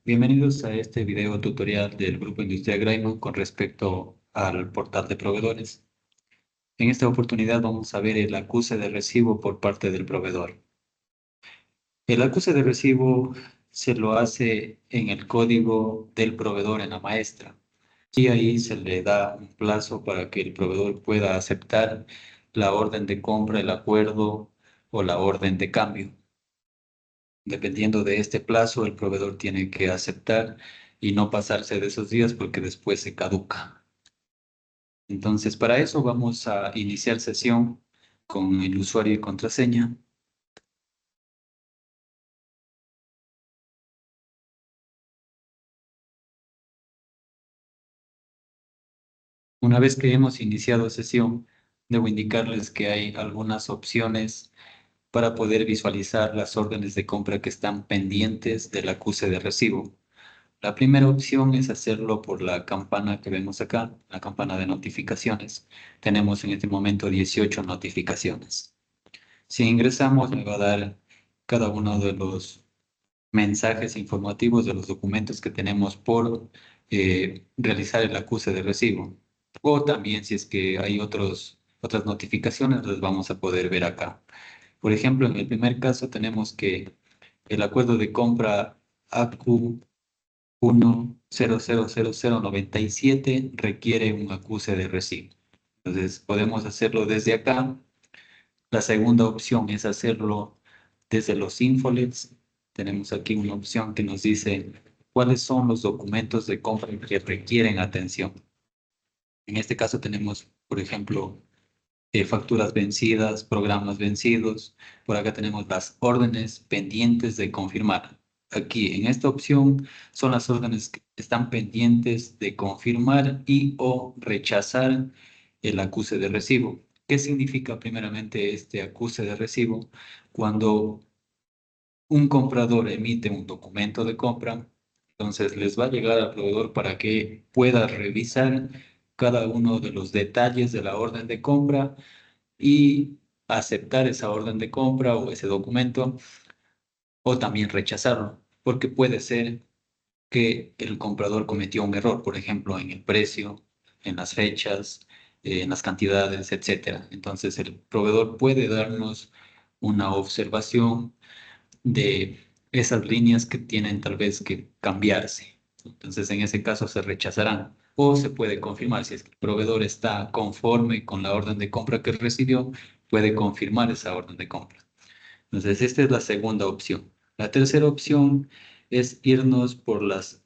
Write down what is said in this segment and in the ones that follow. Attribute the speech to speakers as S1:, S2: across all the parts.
S1: Bienvenidos a este video tutorial del Grupo Industrial Graiman con respecto al portal de proveedores. En esta oportunidad vamos a ver el acuse de recibo por parte del proveedor. El acuse de recibo se lo hace en el código del proveedor en la maestra y ahí se le da un plazo para que el proveedor pueda aceptar la orden de compra, el acuerdo o la orden de cambio. Dependiendo de este plazo, el proveedor tiene que aceptar y no pasarse de esos días porque después se caduca. Entonces, para eso vamos a iniciar sesión con el usuario y contraseña. Una vez que hemos iniciado sesión, debo indicarles que hay algunas opciones para poder visualizar las órdenes de compra que están pendientes del acuse de recibo. La primera opción es hacerlo por la campana que vemos acá, la campana de notificaciones. Tenemos en este momento 18 notificaciones. Si ingresamos, me va a dar cada uno de los mensajes informativos de los documentos que tenemos por realizar el acuse de recibo. O también si es que hay otras notificaciones, las vamos a poder ver acá. Por ejemplo, en el primer caso tenemos que el acuerdo de compra AQ 1000097 requiere un acuse de recibo. Entonces podemos hacerlo desde acá. La segunda opción es hacerlo desde los infolets. Tenemos aquí una opción que nos dice cuáles son los documentos de compra que requieren atención. En este caso tenemos, por ejemplo, facturas vencidas, programas vencidos. Por acá tenemos las órdenes pendientes de confirmar. Aquí en esta opción son las órdenes que están pendientes de confirmar y o rechazar el acuse de recibo. ¿Qué significa primeramente este acuse de recibo? Cuando un comprador emite un documento de compra, entonces les va a llegar al proveedor para que pueda revisar cada uno de los detalles de la orden de compra y aceptar esa orden de compra o ese documento o también rechazarlo, porque puede ser que el comprador cometió un error, por ejemplo, en el precio, en las fechas, en las cantidades, etcétera. Entonces, el proveedor puede darnos una observación de esas líneas que tienen tal vez que cambiarse. Entonces, en ese caso se rechazarán o se puede confirmar. Si es que el proveedor está conforme con la orden de compra que recibió, puede confirmar esa orden de compra. Entonces, esta es la segunda opción. La tercera opción es irnos por las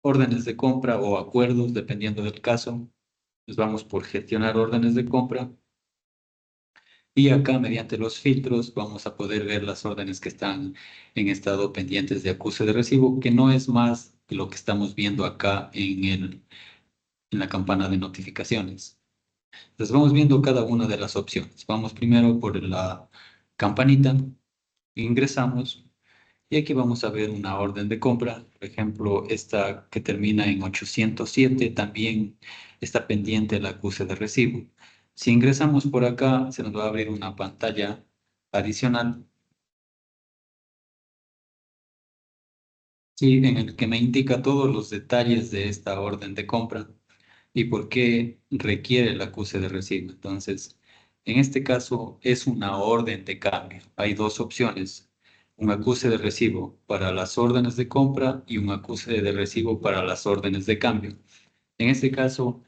S1: órdenes de compra o acuerdos, dependiendo del caso. Nos vamos por gestionar órdenes de compra y acá mediante los filtros vamos a poder ver las órdenes que están en estado pendientes de acuse de recibo, que no es más que lo que estamos viendo acá en la campana de notificaciones. Entonces vamos viendo cada una de las opciones. Vamos primero por la campanita, ingresamos y aquí vamos a ver una orden de compra. Por ejemplo, esta que termina en 807 también está pendiente el acuse de recibo. Si ingresamos por acá, se nos va a abrir una pantalla adicional, sí, en el que me indica todos los detalles de esta orden de compra y por qué requiere el acuse de recibo. Entonces, en este caso es una orden de cambio. Hay dos opciones, un acuse de recibo para las órdenes de compra y un acuse de recibo para las órdenes de cambio. En este caso,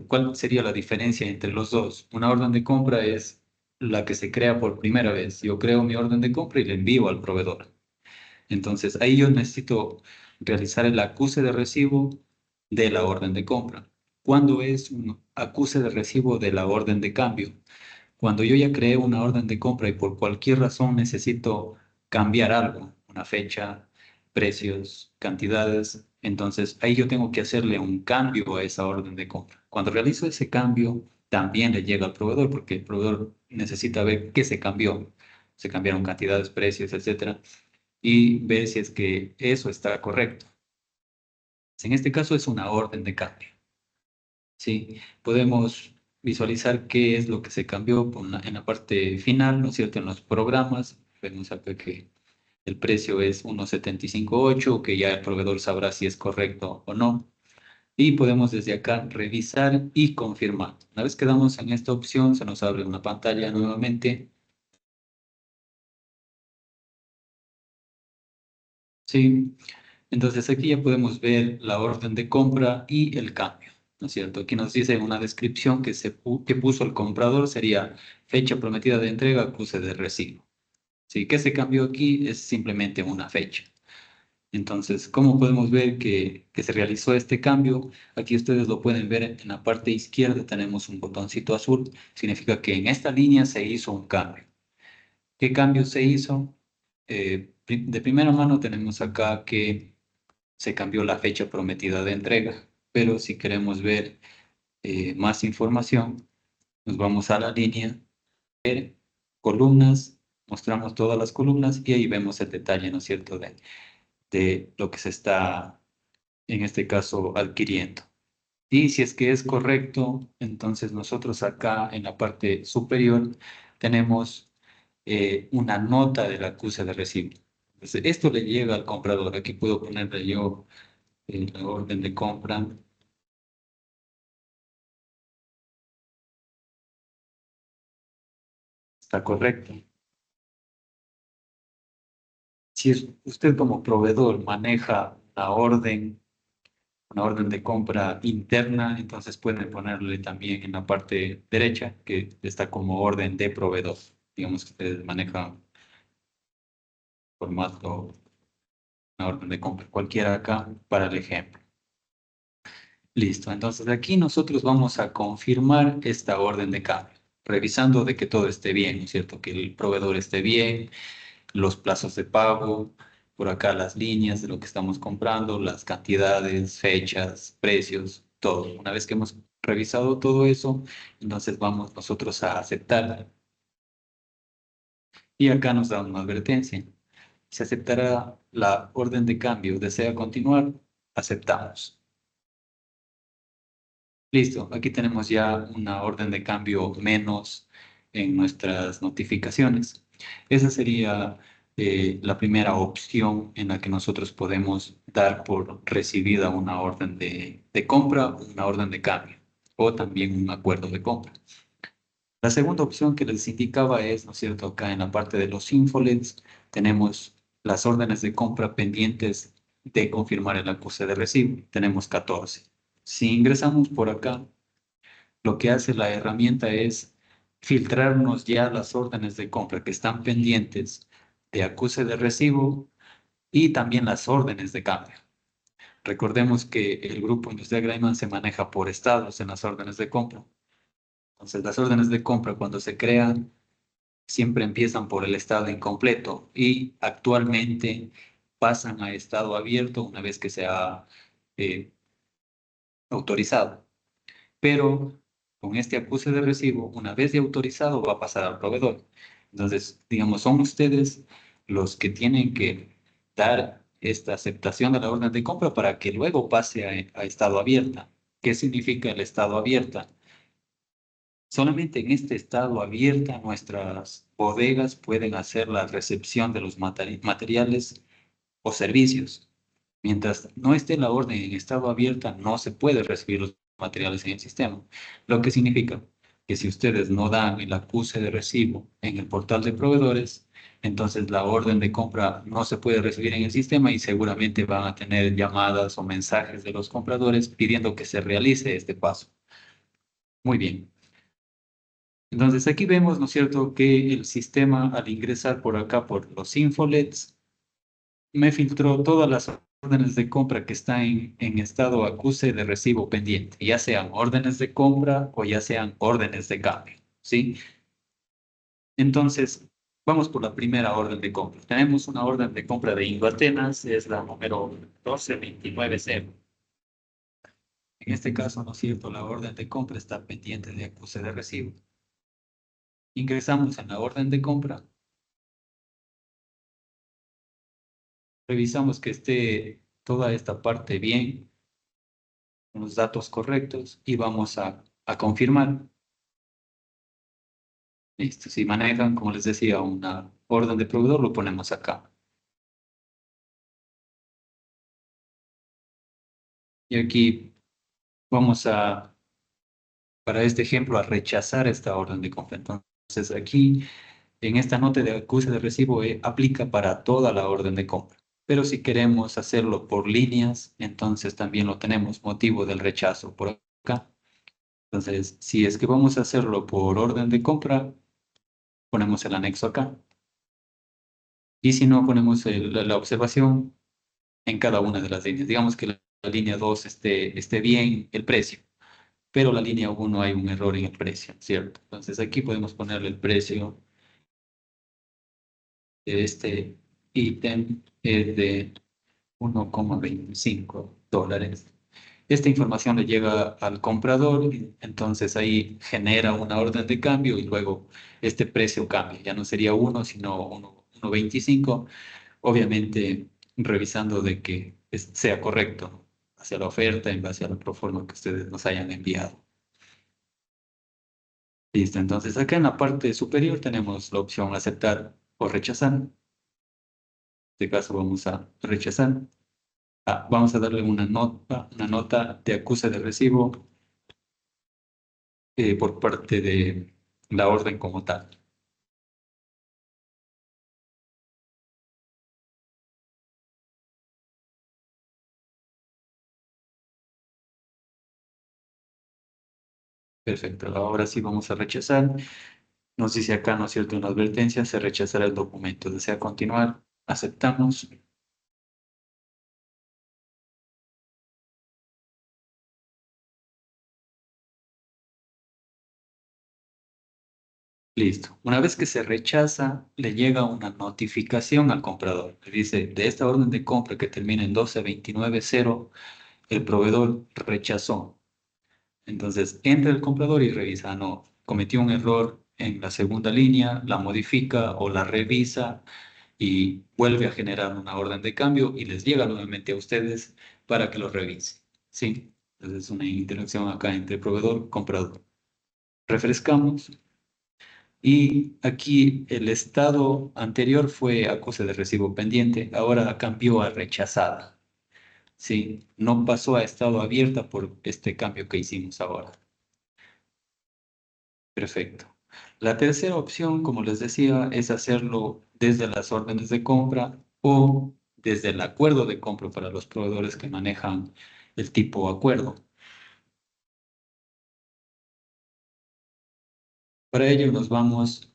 S1: ¿cuál sería la diferencia entre los dos? Una orden de compra es la que se crea por primera vez. Yo creo mi orden de compra y la envío al proveedor. Entonces, ahí yo necesito realizar el acuse de recibo de la orden de compra. ¿Cuándo es un acuse de recibo de la orden de cambio? Cuando yo ya creé una orden de compra y por cualquier razón necesito cambiar algo, una fecha, precios, cantidades, entonces ahí yo tengo que hacerle un cambio a esa orden de compra. Cuando realizo ese cambio, también le llega al proveedor porque el proveedor necesita ver qué se cambió. Se cambiaron cantidades, precios, etcétera, y ver si es que eso está correcto. En este caso es una orden de cambio. ¿Sí? Podemos visualizar qué es lo que se cambió en la parte final, ¿no es cierto? En los programas, vemos acá que El precio es 1.758, que ya el proveedor sabrá si es correcto o no. Y podemos desde acá revisar y confirmar. Una vez que damos en esta opción, se nos abre una pantalla nuevamente. Sí. Entonces aquí ya podemos ver la orden de compra y el cambio, ¿no es cierto? Aquí nos dice una descripción que puso el comprador, sería fecha prometida de entrega, acuse de recibo. Sí, que se cambió aquí es simplemente una fecha. Entonces, ¿cómo podemos ver que se realizó este cambio? Aquí ustedes lo pueden ver en la parte izquierda, tenemos un botoncito azul, significa que en esta línea se hizo un cambio. ¿Qué cambio se hizo? De primera mano tenemos acá que se cambió la fecha prometida de entrega, pero si queremos ver más información, nos vamos a la línea, columnas, mostramos todas las columnas y ahí vemos el detalle, ¿no es cierto?, de lo que se está, en este caso, adquiriendo. Y si es que es correcto, entonces nosotros acá en la parte superior tenemos una nota del acuse de recibo. Entonces, esto le llega al comprador. Aquí puedo ponerle yo la orden de compra. Está correcto. Si usted como proveedor maneja una orden de compra interna, entonces puede ponerle también en la parte derecha que está como orden de proveedor. Digamos que usted maneja formato, una orden de compra cualquiera acá para el ejemplo. Listo, entonces aquí nosotros vamos a confirmar esta orden de cambio, revisando de que todo esté bien, ¿no es cierto? Que el proveedor esté bien, los plazos de pago, por acá las líneas de lo que estamos comprando, las cantidades, fechas, precios, todo. Una vez que hemos revisado todo eso, entonces vamos nosotros a aceptar. Y acá nos da una advertencia. Se aceptará la orden de cambio. ¿Desea continuar? Aceptamos. Listo, aquí tenemos ya una orden de cambio menos en nuestras notificaciones. Esa sería la primera opción en la que nosotros podemos dar por recibida una orden de compra, una orden de cambio o también un acuerdo de compra. La segunda opción que les indicaba es, ¿no es cierto?, acá en la parte de los infolets tenemos las órdenes de compra pendientes de confirmar el acuse de recibo. Tenemos 14. Si ingresamos por acá, lo que hace la herramienta es filtrarnos ya las órdenes de compra que están pendientes de acuse de recibo y también las órdenes de cambio. Recordemos que el grupo Industrial Graiman se maneja por estados en las órdenes de compra. Entonces, las órdenes de compra cuando se crean siempre empiezan por el estado incompleto y actualmente pasan a estado abierto una vez que se ha eh, autorizado. Pero con este acuse de recibo, una vez de autorizado, va a pasar al proveedor. Entonces, digamos, son ustedes los que tienen que dar esta aceptación de la orden de compra para que luego pase a estado abierta. ¿Qué significa el estado abierta? Solamente en este estado abierta nuestras bodegas pueden hacer la recepción de los materiales o servicios. Mientras no esté la orden en estado abierta, no se puede recibir los materiales en el sistema. Lo que significa que si ustedes no dan el acuse de recibo en el portal de proveedores, entonces la orden de compra no se puede recibir en el sistema y seguramente van a tener llamadas o mensajes de los compradores pidiendo que se realice este paso. Muy bien. Entonces aquí vemos, ¿no es cierto?, que el sistema al ingresar por acá por los infolets me filtró todas las órdenes de compra que están en estado acuse de recibo pendiente, ya sean órdenes de compra o ya sean órdenes de cambio, ¿sí? Entonces, vamos por la primera orden de compra. Tenemos una orden de compra de Indoatenas, es la número 12290. En este caso, ¿no es cierto?, la orden de compra está pendiente de acuse de recibo. Ingresamos en la orden de compra, revisamos que esté toda esta parte bien, con los datos correctos y vamos a confirmar. Listo. Si manejan, como les decía, una orden de proveedor, lo ponemos acá. Y aquí vamos a, para este ejemplo, a rechazar esta orden de compra. Entonces aquí, en esta nota de acuse de recibo, aplica para toda la orden de compra. Pero si queremos hacerlo por líneas, entonces también lo tenemos, motivo del rechazo por acá. Entonces, si es que vamos a hacerlo por orden de compra, ponemos el anexo acá. Y si no, ponemos la observación en cada una de las líneas. Digamos que la línea 2 esté bien el precio, pero la línea uno hay un error en el precio, ¿cierto? Entonces aquí podemos ponerle el precio de este ítem es de 1,25 dólares. Esta información le llega al comprador, y entonces ahí genera una orden de cambio y luego este precio cambia. Ya no sería 1, sino 1,25. Obviamente revisando de que sea correcto hacia la oferta en base a la proforma que ustedes nos hayan enviado. Listo, entonces acá en la parte superior tenemos la opción aceptar o rechazar. En este caso vamos a rechazar. Vamos a darle una nota de acuse de recibo por parte de la orden como tal. Perfecto, ahora sí vamos a rechazar. Nos dice acá, ¿no es cierto?, una advertencia, se rechazará el documento. ¿Desea continuar? Aceptamos. Listo. Una vez que se rechaza, le llega una notificación al comprador. Le dice, de esta orden de compra que termina en 12290, el proveedor rechazó. Entonces, entra el comprador y revisa, no, cometió un error en la segunda línea, la modifica o la revisa y vuelve a generar una orden de cambio y les llega nuevamente a ustedes para que lo revisen. ¿Sí? Entonces, es una interacción acá entre proveedor y comprador. Refrescamos. Y aquí el estado anterior fue acuse de recibo pendiente, ahora cambió a rechazada. Sí, no pasó a estado abierta por este cambio que hicimos ahora. Perfecto. La tercera opción, como les decía, es hacerlo desde las órdenes de compra o desde el acuerdo de compra para los proveedores que manejan el tipo acuerdo. Para ello nos vamos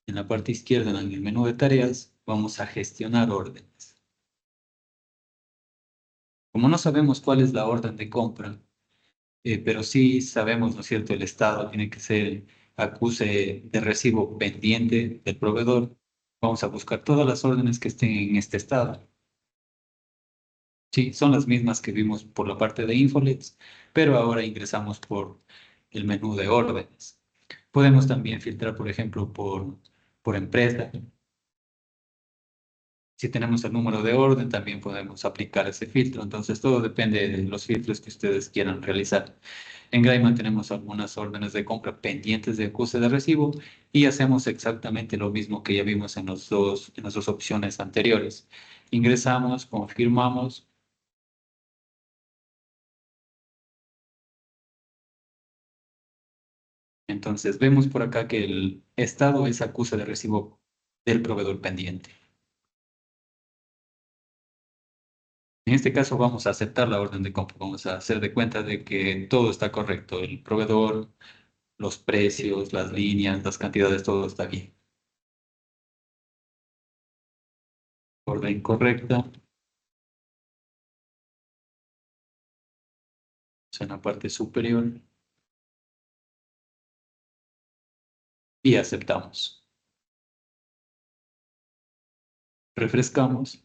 S1: en la parte izquierda en el menú de tareas, vamos a gestionar órdenes. Como no sabemos cuál es la orden de compra, pero sí sabemos, ¿no es cierto?, el estado tiene que ser acuse de recibo pendiente del proveedor. Vamos a buscar todas las órdenes que estén en este estado. Sí, son las mismas que vimos por la parte de Infolets, pero ahora ingresamos por el menú de órdenes. Podemos también filtrar, por ejemplo, por empresa. Si tenemos el número de orden, también podemos aplicar ese filtro. Entonces, todo depende de los filtros que ustedes quieran realizar. En Graiman tenemos algunas órdenes de compra pendientes de acuse de recibo y hacemos exactamente lo mismo que ya vimos en las dos opciones anteriores. Ingresamos, confirmamos. Entonces, vemos por acá que el estado es acuse de recibo del proveedor pendiente. En este caso vamos a aceptar la orden de compra. Vamos a hacer de cuenta de que todo está correcto. El proveedor, los precios, las líneas, las cantidades, todo está bien. Orden correcta. En la parte superior y aceptamos. Refrescamos.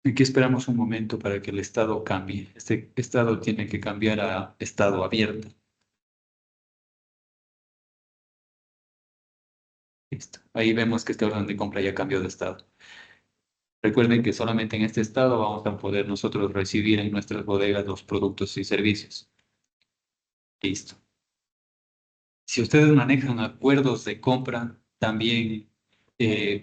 S1: Aquí esperamos un momento para que el estado cambie. Este estado tiene que cambiar a estado abierto. Listo. Ahí vemos que este orden de compra ya cambió de estado. Recuerden que solamente en este estado vamos a poder nosotros recibir en nuestras bodegas los productos y servicios. Listo. Si ustedes manejan acuerdos de compra, también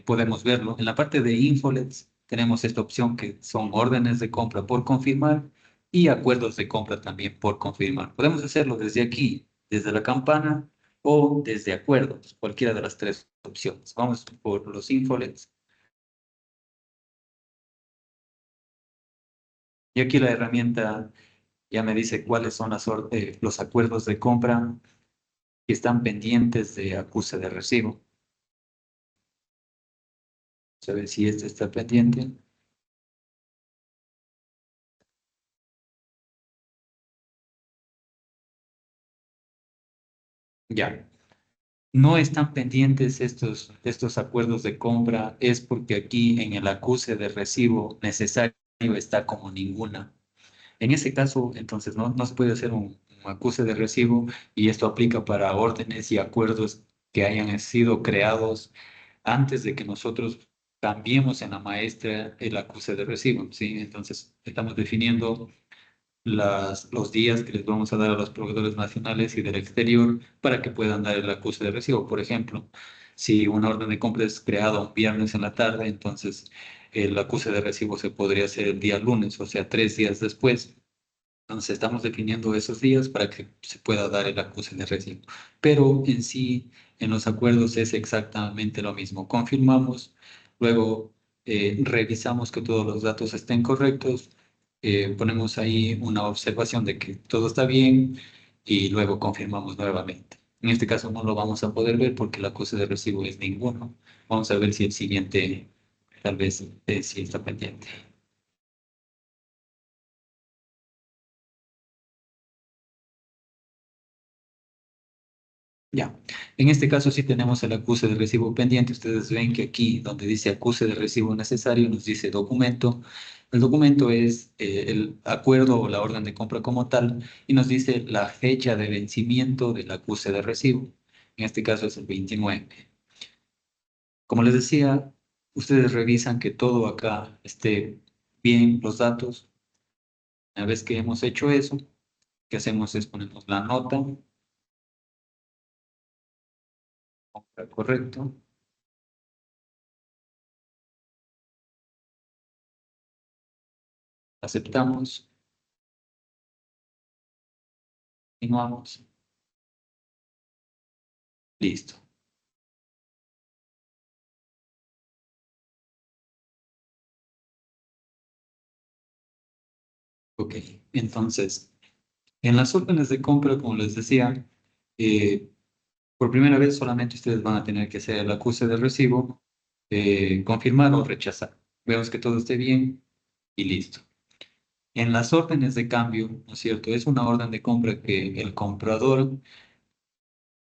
S1: podemos verlo. En la parte de Infolets tenemos esta opción que son órdenes de compra por confirmar y acuerdos de compra también por confirmar. Podemos hacerlo desde aquí, desde la campana o desde acuerdos, cualquiera de las tres opciones. Vamos por los Infolets. Y aquí la herramienta ya me dice cuáles son los acuerdos de compra que están pendientes de acuse de recibo. A ver si este está pendiente. Ya. No están pendientes estos acuerdos de compra, es porque aquí en el acuse de recibo necesario está como ninguna. En ese caso, entonces, no se puede hacer un acuse de recibo y esto aplica para órdenes y acuerdos que hayan sido creados antes de que nosotros cambiemos en la maestra el acuse de recibo, ¿sí? Entonces, estamos definiendo los días que les vamos a dar a los proveedores nacionales y del exterior para que puedan dar el acuse de recibo. Por ejemplo, si una orden de compra es creada un viernes en la tarde, entonces el acuse de recibo se podría hacer el día lunes, o sea, 3 días después. Entonces estamos definiendo esos días para que se pueda dar el acuse de recibo. Pero en sí, en los acuerdos es exactamente lo mismo. Confirmamos, luego revisamos que todos los datos estén correctos, ponemos ahí una observación de que todo está bien y luego confirmamos nuevamente. En este caso no lo vamos a poder ver porque el acuse de recibo es ninguno. Vamos a ver si el siguiente tal vez sí está pendiente. Ya, en este caso sí tenemos el acuse de recibo pendiente. Ustedes ven que aquí donde dice acuse de recibo necesario nos dice documento. El documento es el acuerdo o la orden de compra como tal y nos dice la fecha de vencimiento del acuse de recibo. En este caso es el 29. Como les decía, ustedes revisan que todo acá esté bien, los datos. Una vez que hemos hecho eso, lo que hacemos es ponemos la nota, correcto, aceptamos, continuamos. Listo. Ok. Entonces, en las órdenes de compra, como les decía, eh, por primera vez solamente ustedes van a tener que hacer el acuse de recibo, confirmar o rechazar. Vemos que todo esté bien y listo. En las órdenes de cambio, ¿no es cierto? Es una orden de compra que el comprador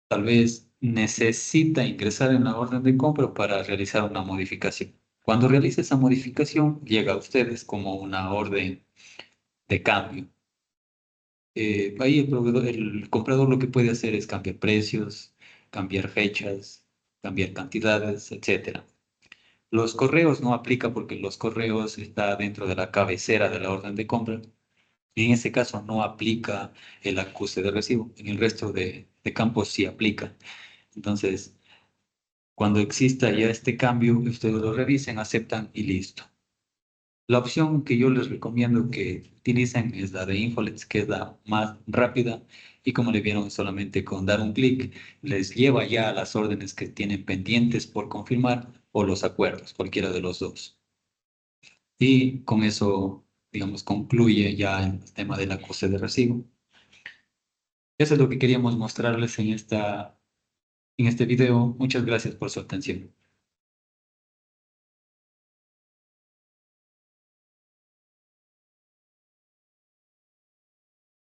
S1: tal vez necesita ingresar en la orden de compra para realizar una modificación. Cuando realice esa modificación, llega a ustedes como una orden de cambio. Ahí el comprador lo que puede hacer es cambiar precios, cambiar fechas, cambiar cantidades, etcétera. Los correos no aplica porque los correos está dentro de la cabecera de la orden de compra. Y en ese caso no aplica el acuse de recibo. En el resto de campos sí aplica. Entonces, cuando exista ya este cambio, ustedes lo revisen, aceptan y listo. La opción que yo les recomiendo que utilicen es la de Infolets, que es la más rápida y como le vieron solamente con dar un clic, les lleva ya a las órdenes que tienen pendientes por confirmar o los acuerdos, cualquiera de los dos. Y con eso, digamos, concluye ya el tema del acuse de recibo. Eso es lo que queríamos mostrarles en este video. Muchas gracias por su atención.